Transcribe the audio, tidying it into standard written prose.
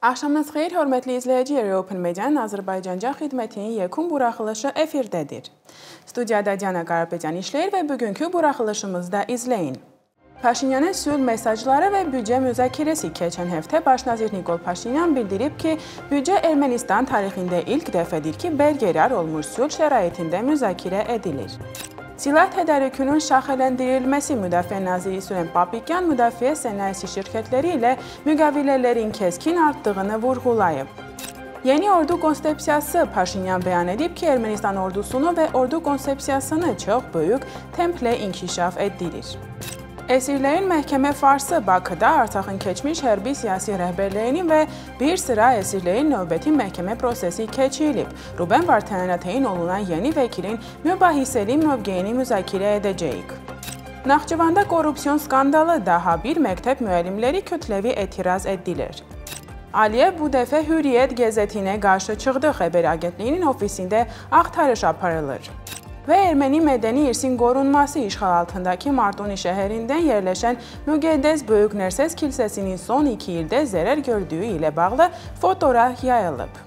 Axşamınız xeyir, hörmətli izləyicilər, Open Media'nın Azərbaycanca xidmətinin yekun buraxılışı efirdədir. Studiyada Diana Qarapetyan işləyir və bugünkü buraxılışımızda izləyin. Paşinyanın sülh mesajları və büdcə müzakirəsi keçən həftə Baş nazir Nikol Paşinyan bildirib ki, büdcə Ermənistan tarixində ilk dəfədir ki, bərqərar olmuş sülh şəraitində müzakirə edilir. Silah tədarükünün şaxələndirilməsi Müdafiə naziri Süleyman Babikyan müdafiə sənayesi şirkətləri ilə müqavilələrin kəskin artdığını vurğulayıb. Yeni ordu konsepsiyası Paşinyan bəyan edib ki, Ermənistan ordusunu və ordu konsepsiyasını çox böyük templə inkişaf etdirir. Əsirlərin məhkəmə farsı Bakıda Artsakın keçmiş hərbi siyasi rəhbərliyinin və bir sıra əsirlərin növbəti məhkəmə prosesi keçirilib. Ruben Vardanyan'a təyin olunan yeni vəkilin mübahisəli mövqeyini müzakirə edəcəyik. Naxçıvanda korrupsiyon skandalı daha bir məktəb müəllimləri kütləvi etiraz etdilər. Aliyev bu dəfə Hürriyyət qəzetinə qarşı çıxdı. Xəbər agentliyinin ofisində axtarış aparılır. Və erməni mədəni irsin qorunması işğal altındakı Mardoni şəhərindən yerləşən müqəddəs Böyük Nərses kilsəsinin son 2 ildə zərər gördüyü ilə bağlı fotoğraf yayılıb.